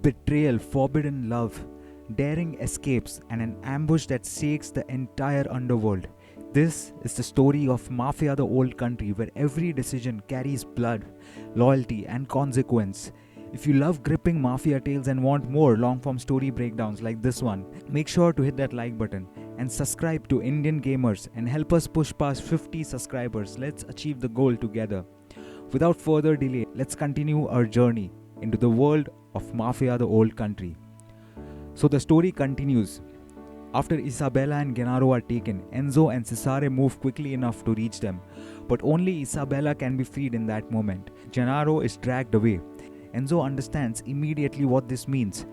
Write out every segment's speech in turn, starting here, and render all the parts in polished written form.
betrayal, forbidden love, daring escapes, and an ambush that shakes the entire underworld. This is the story of Mafia, the Old Country, where every decision carries blood, loyalty, and consequence. If you love gripping mafia tales and want more long form story breakdowns like this one, make sure to hit that like button and subscribe to Indian Gamers and help us push past 50 subscribers. Let's achieve the goal together. Without further delay, let's continue our journey into the world of Mafia, the Old Country. So the story continues. After Isabella and Gennaro are taken, Enzo and Cesare move quickly enough to reach them, but only Isabella can be freed in that moment. Gennaro is dragged away. Enzo understands immediately what this means.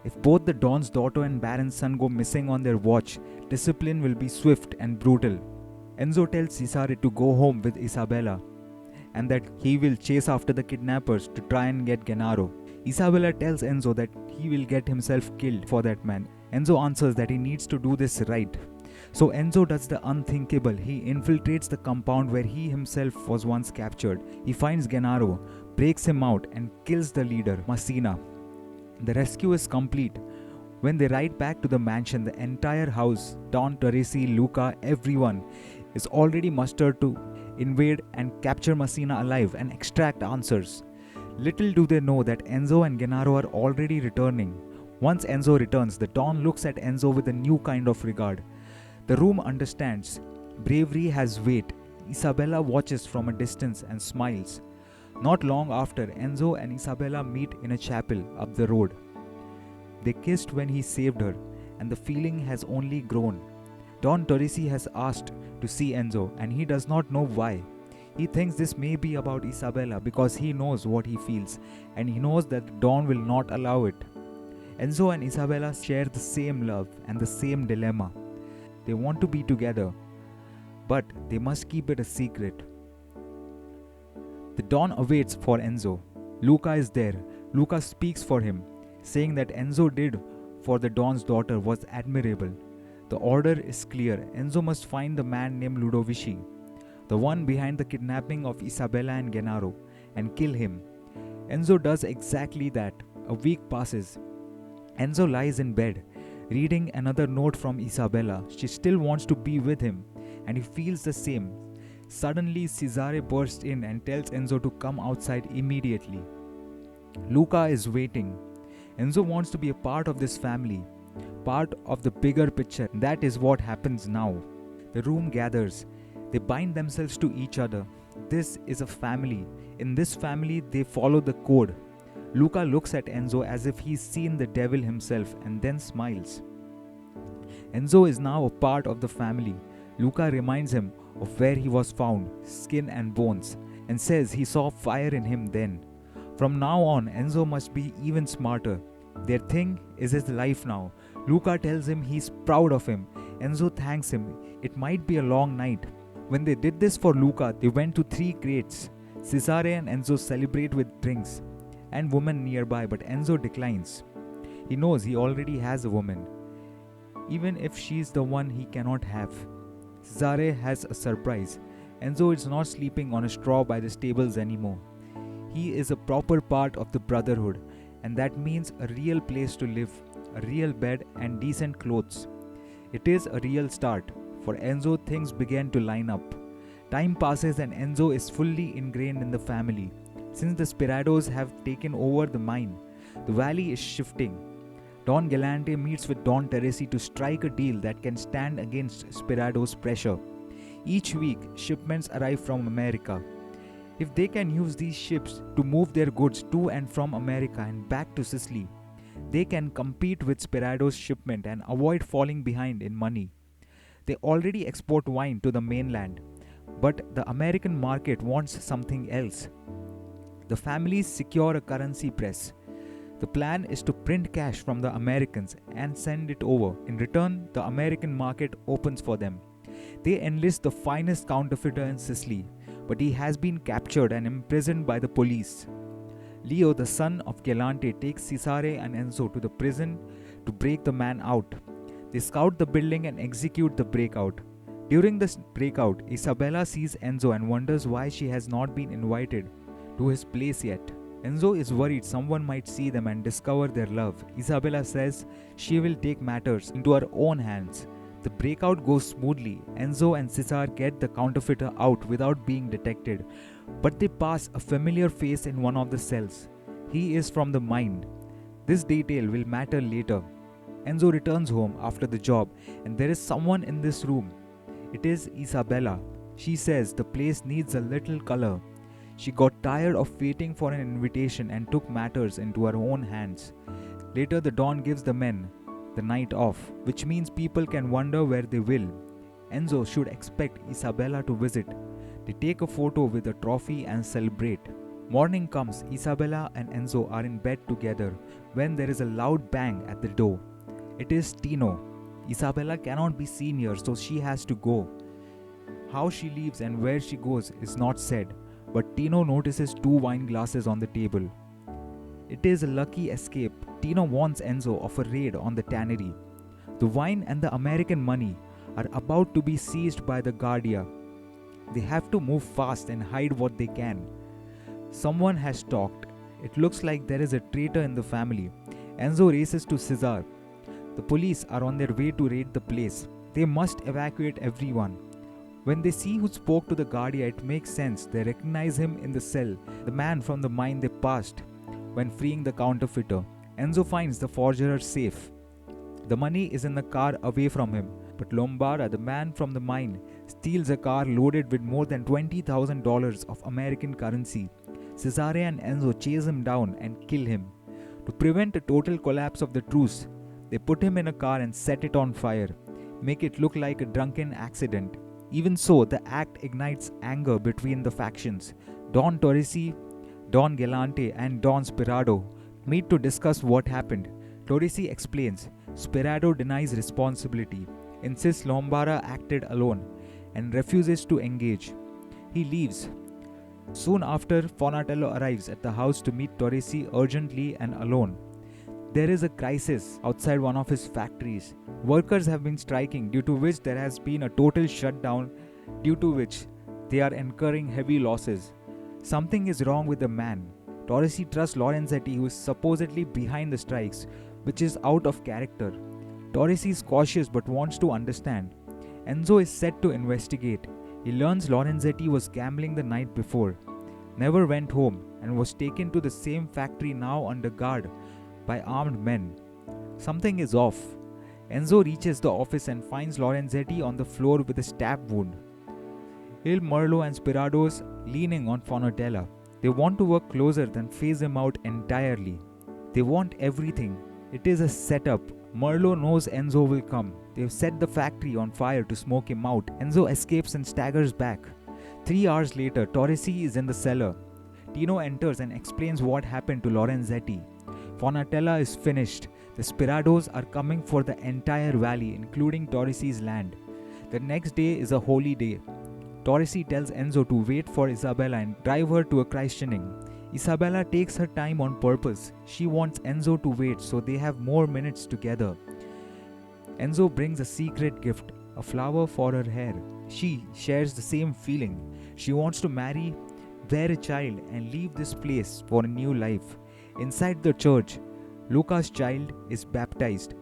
If both the Don's daughter and Baron's son go missing on their watch, discipline will be swift and brutal. Enzo tells Cesare to go home with Isabella and that he will chase after the kidnappers to try and get Gennaro. Isabella tells Enzo that he will get himself killed for that man. Enzo answers that he needs to do this right. So Enzo does the unthinkable. He infiltrates the compound where he himself was once captured. He finds Gennaro, breaks him out, and kills the leader, Messina. The rescue is complete. When they ride back to the mansion, the entire house, Don, Teresi, Luca, everyone, is already mustered to invade and capture Messina alive and extract answers. Little do they know that Enzo and Gennaro are already returning. Once Enzo returns, the Don looks at Enzo with a new kind of regard. The room understands. Bravery has weight. Isabella watches from a distance and smiles. Not long after, Enzo and Isabella meet in a chapel up the road. They kissed when he saved her, and the feeling has only grown. Don Teresi has asked to see Enzo, and he does not know why. He thinks this may be about Isabella because he knows what he feels, and he knows that Don will not allow it. Enzo and Isabella share the same love and the same dilemma. They want to be together, but they must keep it a secret. The Don awaits for Enzo. Luca is there. Luca speaks for him, saying that Enzo did for the Don's daughter was admirable. The order is clear. Enzo must find the man named Ludovici, the one behind the kidnapping of Isabella and Gennaro, and kill him. Enzo does exactly that. A week passes. Enzo lies in bed, reading another note from Isabella. She still wants to be with him, and he feels the same. Suddenly, Cesare bursts in and tells Enzo to come outside immediately. Luca is waiting. Enzo wants to be a part of this family, part of the bigger picture. That is what happens now. The room gathers. They bind themselves to each other. This is a family. In this family, they follow the code. Luca looks at Enzo as if he's seen the devil himself and then smiles. Enzo is now a part of the family. Luca reminds him of where he was found, skin and bones, and says he saw fire in him then. From now on, Enzo must be even smarter. Their thing is his life now. Luca tells him he's proud of him. Enzo thanks him. It might be a long night. When they did this for Luca, they went to 3 crates. Cesare and Enzo celebrate with drinks and women nearby, but Enzo declines. He knows he already has a woman, even if she's the one he cannot have. Cesare has a surprise. Enzo is not sleeping on a straw by the stables anymore. He is a proper part of the brotherhood, and that means a real place to live, a real bed and decent clothes. It is a real start. For Enzo, things began to line up. Time passes and Enzo is fully ingrained in the family. Since the Sperados have taken over the mine, the valley is shifting. Don Galante meets with Don Teresi to strike a deal that can stand against Sperado's pressure. Each week, shipments arrive from America. If they can use these ships to move their goods to and from America and back to Sicily, they can compete with Sperado's shipment and avoid falling behind in money. They already export wine to the mainland, but the American market wants something else. The families secure a currency press. The plan is to print cash from the Americans and send it over. In return, the American market opens for them. They enlist the finest counterfeiter in Sicily, but he has been captured and imprisoned by the police. Leo, the son of Galante, takes Cesare and Enzo to the prison to break the man out. They scout the building and execute the breakout. During this breakout, Isabella sees Enzo and wonders why she has not been invited to his place yet. Enzo is worried someone might see them and discover their love. Isabella says she will take matters into her own hands. The breakout goes smoothly. Enzo and Cesar get the counterfeiter out without being detected, but they pass a familiar face in one of the cells. He is from the mine. This detail will matter later. Enzo returns home after the job, and there is someone in this room. It is Isabella. She says the place needs a little color. She got tired of waiting for an invitation and took matters into her own hands. Later, the Don gives the men the night off, which means people can wander where they will. Enzo should expect Isabella to visit. They take a photo with a trophy and celebrate. Morning comes. Isabella and Enzo are in bed together when there is a loud bang at the door. It is Tino. Isabella cannot be seen here, so she has to go. How she leaves and where she goes is not said, but Tino notices 2 wine glasses on the table. It is a lucky escape. Tino warns Enzo of a raid on the tannery. The wine and the American money are about to be seized by the Guardia. They have to move fast and hide what they can. Someone has talked. It looks like there is a traitor in the family. Enzo races to Cesar. The police are on their way to raid the place. They must evacuate everyone. When they see who spoke to the Guardia, it makes sense. They recognize him in the cell, the man from the mine they passed when freeing the counterfeiter. Enzo finds the forger safe. The money is in the car away from him, but Lombara, the man from the mine, steals a car loaded with more than $20,000 of American currency. Cesare and Enzo chase him down and kill him. To prevent a total collapse of the truce, they put him in a car and set it on fire, make it look like a drunken accident. Even so, the act ignites anger between the factions. Don Torresi, Don Galante, and Don Spirado meet to discuss what happened. Torresi explains. Spirado denies responsibility, insists Lombara acted alone, and refuses to engage. He leaves. Soon after, Fonatello arrives at the house to meet Torresi urgently and alone. There is a crisis outside one of his factories. Workers have been striking, due to which there has been a total shutdown, due to which they are incurring heavy losses. Something is wrong with the man. Torresi trusts Lorenzetti, who is supposedly behind the strikes, which is out of character. Torresi is cautious but wants to understand. Enzo is set to investigate. He learns Lorenzetti was gambling the night before, never went home, and was taken to the same factory now under guard by armed men. Something is off. Enzo reaches the office and finds Lorenzetti on the floor with a stab wound. Il Merlo and Spirado's leaning on Fonatella. They want to work closer than phase him out entirely. They want everything. It is a setup. Merlo knows Enzo will come. They've set the factory on fire to smoke him out. Enzo escapes and staggers back. 3 hours later, Torresi is in the cellar. Tino enters and explains what happened to Lorenzetti. Fonatella is finished. The Spirados are coming for the entire valley, including Torresi's land. The next day is a holy day. Torresi tells Enzo to wait for Isabella and drive her to a christening. Isabella takes her time on purpose. She wants Enzo to wait so they have more minutes together. Enzo brings a secret gift, a flower for her hair. She shares the same feeling. She wants to marry, bear a child, and leave this place for a new life. Inside the church, Luca's child is baptized.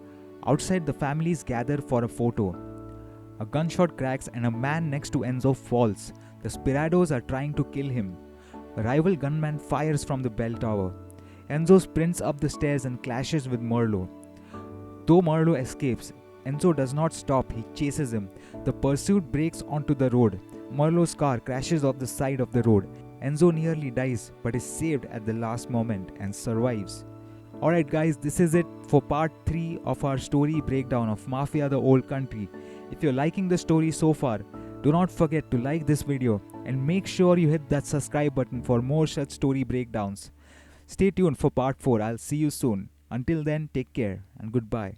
Outside, the families gather for a photo. A gunshot cracks and a man next to Enzo falls. The Spirados are trying to kill him. A rival gunman fires from the bell tower. Enzo sprints up the stairs and clashes with Merlo. Though Merlo escapes, Enzo does not stop. He chases him. The pursuit breaks onto the road. Merlo's car crashes off the side of the road. Enzo nearly dies but is saved at the last moment and survives. Alright guys, this is it for part 3 of our story breakdown of Mafia the Old Country. If you're liking the story so far, do not forget to like this video and make sure you hit that subscribe button for more such story breakdowns. Stay tuned for part 4. I'll see you soon. Until then, take care and goodbye.